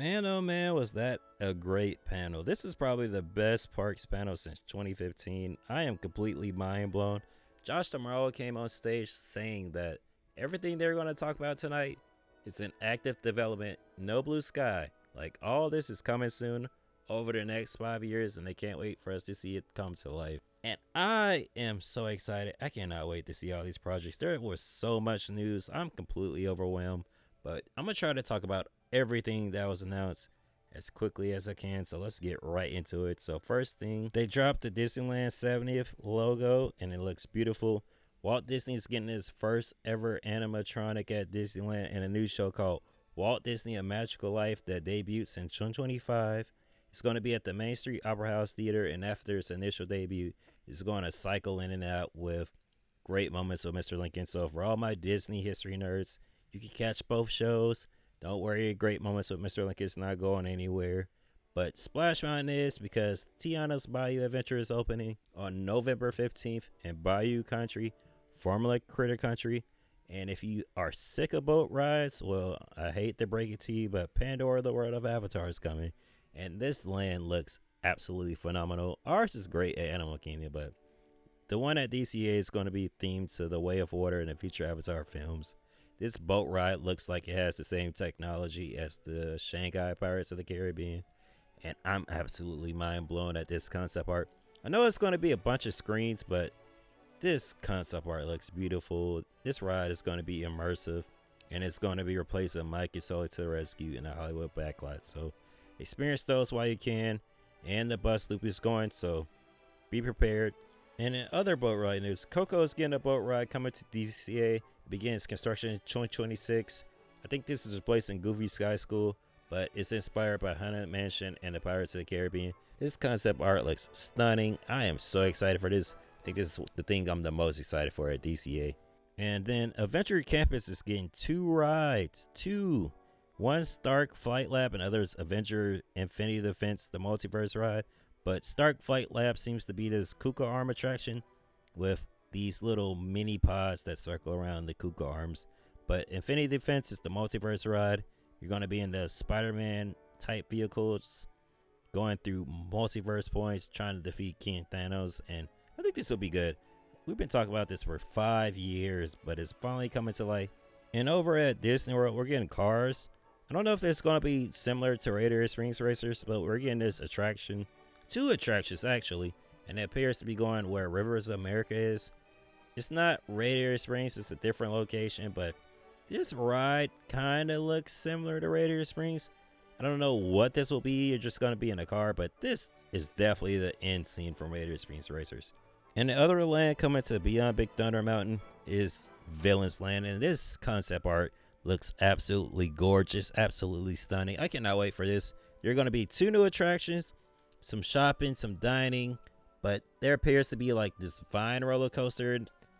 Man, oh man, was that a great panel. This is probably the best Parks panel since 2015. I am completely mind blown. Josh Tomorrow came on stage saying that everything they're going to talk about tonight is in active development, no blue sky. Like, all this is coming soon over the next 5 years, and they can't wait for us to see it come to life. And I am so excited. I cannot wait to see all these projects. There was so much news. I'm completely overwhelmed. But I'm going to try to talk about everything that was announced as quickly as I can. So let's get right into it. So, first thing, they dropped the Disneyland 70th logo and it looks beautiful. Walt Disney's getting his first ever animatronic at Disneyland in a new show called Walt Disney A Magical Life that debuts in 2025. It's going to be at the Main Street Opera House Theater, and after its initial debut, it's going to cycle in and out with great moments with Mr. Lincoln. So, for all my Disney history nerds, you can catch both shows. Don't worry, great moments with Mr. Lincoln's not going anywhere. But Splash Mountain is, because Tiana's Bayou Adventure is opening on November 15th in Bayou Country, formerly Critter Country. And if you are sick of boat rides, well, I hate to break it to you, but Pandora, the World of Avatar is coming. And this land looks absolutely phenomenal. Ours is great at Animal Kingdom, but the one at DCA is going to be themed to the Way of Water and the future Avatar films. This boat ride looks like it has the same technology as the Shanghai Pirates of the Caribbean, and I'm absolutely mind blown at this concept art. I know it's going to be a bunch of screens, but this concept art looks beautiful. This ride is going to be immersive, and it's going to be replacing Mike and Sully to the Rescue in the Hollywood backlot. So experience those while you can, and the bus loop is going, so be prepared. And in other boat ride news, Coco is getting a boat ride coming to DCA. It begins construction in 2026. I think this is replacing Goofy Sky School, but it's inspired by Haunted Mansion and the Pirates of the Caribbean. This concept art looks stunning. I am so excited for this. I think this is the thing I'm the most excited for at DCA. And then Adventure Campus is getting two rides. Two. One Stark Flight Lab and others Avenger Infinity Defense, the multiverse ride. But Stark Flight Lab seems to be this Kuka arm attraction with these little mini pods that circle around the Kuka arms. But Infinity Defense is the multiverse ride. You're going to be in the Spider-Man type vehicles going through multiverse points trying to defeat King Thanos. And I think this will be good. We've been talking about this for 5 years, but it's finally coming to life. And over at Disney World, we're getting cars. I don't know if it's going to be similar to Radiator Springs Racers, but we're getting this attraction. Two attractions actually, and it appears to be going where Rivers of America is. It's not Radiator Springs, it's a different location, but this ride kind of looks similar to Radiator Springs. I don't know what this will be. You're just going to be in a car, but this is definitely the end scene from Radiator Springs Racers. And the other land coming to Beyond Big Thunder Mountain is Villains Land, and this concept art looks absolutely gorgeous, absolutely stunning. I cannot wait for this. There are going to be two new attractions, some shopping, some dining, but there appears to be like this Vine roller coaster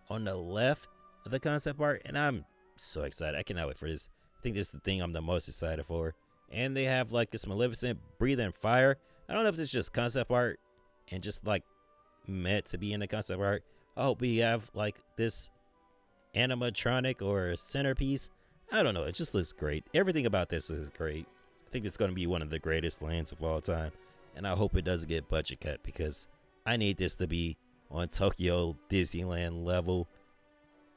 on the left of the concept art, and I'm so excited. I cannot wait for this. I think this is the thing I'm the most excited for. And they have like this Maleficent breathing fire. I don't know if it's just concept art and just like meant to be in the concept art. I hope we have like this animatronic or centerpiece. I don't know. It just looks great. Everything about this is great. I think it's going to be one of the greatest lands of all time. And I hope it doesn't get budget cut because I need this to be on Tokyo Disneyland level.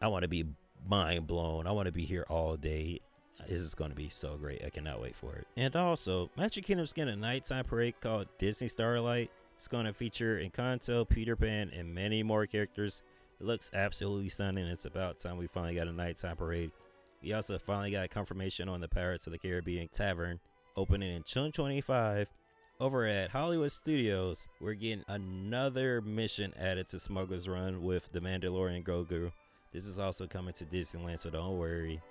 I want to be mind blown. I want to be here all day. This is going to be so great. I cannot wait for it. And also, Magic Kingdom's getting a nighttime parade called Disney Starlight. It's going to feature Encanto, Peter Pan, and many more characters. It looks absolutely stunning. It's about time we finally got a nighttime parade. We also finally got confirmation on the Pirates of the Caribbean Tavern opening in 2025. Over at Hollywood Studios, we're getting another mission added to Smuggler's Run with The Mandalorian Grogu. This is also coming to Disneyland, so don't worry.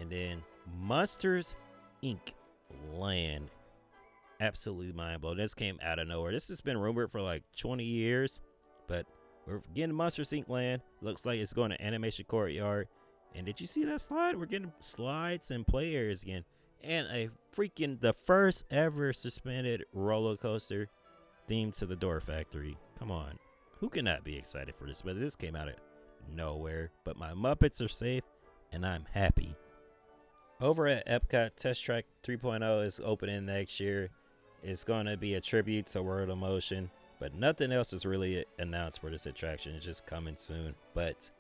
And then Monsters Inc. Land. Absolutely mind blowing. This came out of nowhere. This has been rumored for like 20 years, but we're getting Monsters Inc. Land. Looks like it's going to Animation Courtyard. And did you see that slide? We're getting slides and play areas again. And the first ever suspended roller coaster themed to the Door Factory. Come on. Who cannot be excited for this? But this came out of nowhere. But my Muppets are safe and I'm happy. Over at Epcot, Test Track 3.0 is opening next year. It's going to be a tribute to World of Motion, but nothing else is really announced for this attraction. It's just coming soon. But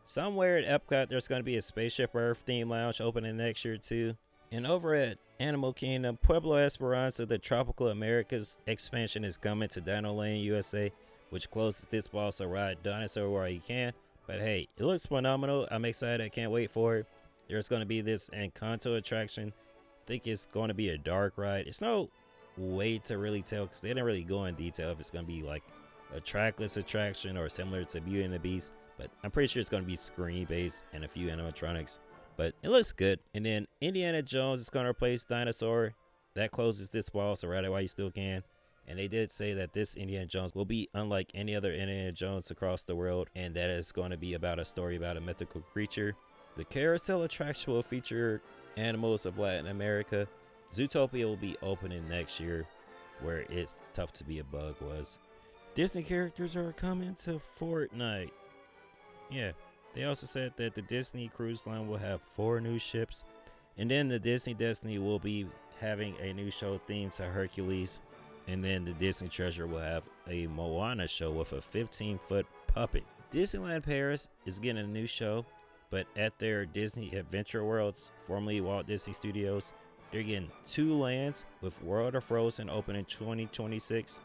somewhere at Epcot, there's going to be a Spaceship Earth theme lounge opening next year too. And over at Animal Kingdom, Pueblo Esperanza, the Tropical Americas expansion is coming to Dino Lane, USA, which closes this fall, so ride Dinosaur while you can. But hey, it looks phenomenal. I'm excited. I can't wait for it. There's going to be this Encanto attraction. I think it's going to be a dark ride. It's no way to really tell because they didn't really go in detail if it's going to be like a trackless attraction or similar to Beauty and the Beast. But I'm pretty sure it's going to be screen based and a few animatronics. But it looks good. And then Indiana Jones is going to replace Dinosaur. That closes this fall, so ride it while you still can. And they did say that this Indiana Jones will be unlike any other Indiana Jones across the world, and that is going to be about a story about a mythical creature. The carousel attraction will feature animals of Latin America. Zootopia will be opening next year, where It's Tough to Be a Bug was. Disney characters are coming to Fortnite. Yeah, they also said that the Disney Cruise Line will have 4 new ships, and then the Disney Destiny will be having a new show themed to Hercules, and then the Disney Treasure will have a Moana show with a 15-foot puppet. Disneyland Paris is getting a new show, but at their Disney Adventure Worlds, formerly Walt Disney Studios, they're getting 2 lands with World of Frozen opening 2026,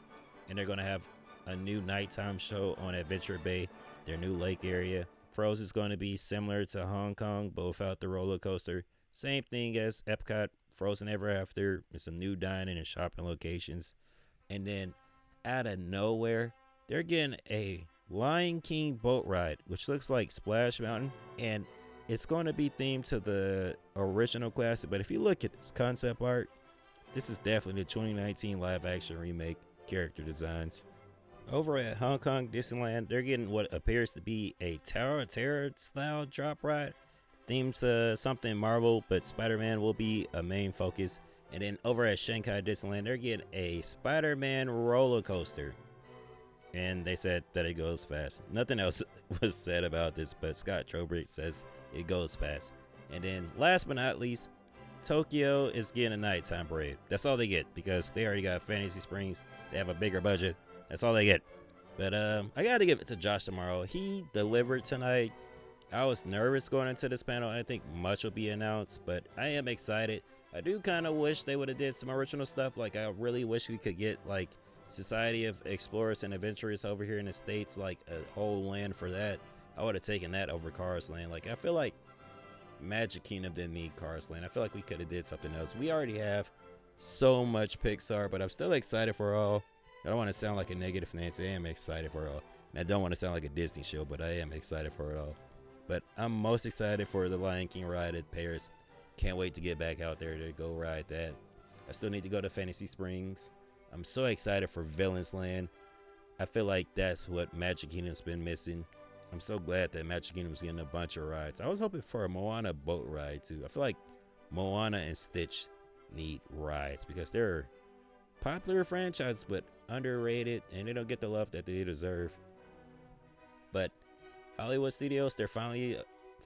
and they're going to have a new nighttime show on Adventure Bay, their new lake area. Frozen is going to be similar to Hong Kong, but without the roller coaster. Same thing as Epcot, Frozen Ever After, with some new dining and shopping locations. And then out of nowhere, they're getting a Lion King boat ride, which looks like Splash Mountain, and it's going to be themed to the original classic. But if you look at this concept art, this is definitely the 2019 live action remake character designs. Over at Hong Kong Disneyland, they're getting what appears to be a Tower of Terror style drop ride, themed to something Marvel, but Spider-Man will be a main focus. And then over at Shanghai Disneyland, they're getting a Spider-Man roller coaster. And they said that it goes fast. Nothing else was said about this, but Scott Trobrick says it goes fast. And then last but not least, Tokyo is getting a nighttime parade. That's all they get because they already got Fantasy Springs. They have a bigger budget. That's all they get. But I got to give it to Josh tomorrow. He delivered tonight. I was nervous going into this panel. I didn't think much will be announced, but I am excited. I do kind of wish they would have did some original stuff. Like, I really wish we could get, like, Society of Explorers and Adventurers over here in the States, like, a whole land for that. I would have taken that over Cars Land. Like, I feel like Magic Kingdom didn't need Cars Land. I feel like we could have did something else. We already have so much Pixar, but I'm still excited for all. I don't want to sound like a negative Nancy. I am excited for it all. And I don't want to sound like a Disney show, but I am excited for it all. But I'm most excited for the Lion King ride at Paris. Can't wait to get back out there to go ride that. I still need to go to Fantasy Springs. I'm so excited for Villains Land. I feel like that's what Magic Kingdom's been missing. I'm so glad that Magic Kingdom's getting a bunch of rides. I was hoping for a Moana boat ride too. I feel like Moana and Stitch need rides because they're popular franchises but underrated and they don't get the love that they deserve. But Hollywood Studios, they're finally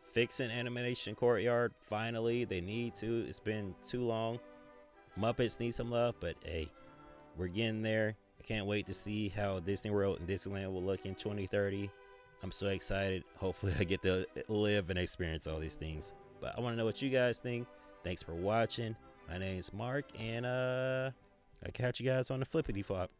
fixing Animation Courtyard. Finally, they need to. It's been too long. Muppets need some love, but hey, we're getting there. I can't wait to see how Disney World and Disneyland will look in 2030. I'm so excited. Hopefully I get to live and experience all these things. But I want to know what you guys think. Thanks for watching. My name's Mark, and I'll catch you guys on the flippity flop.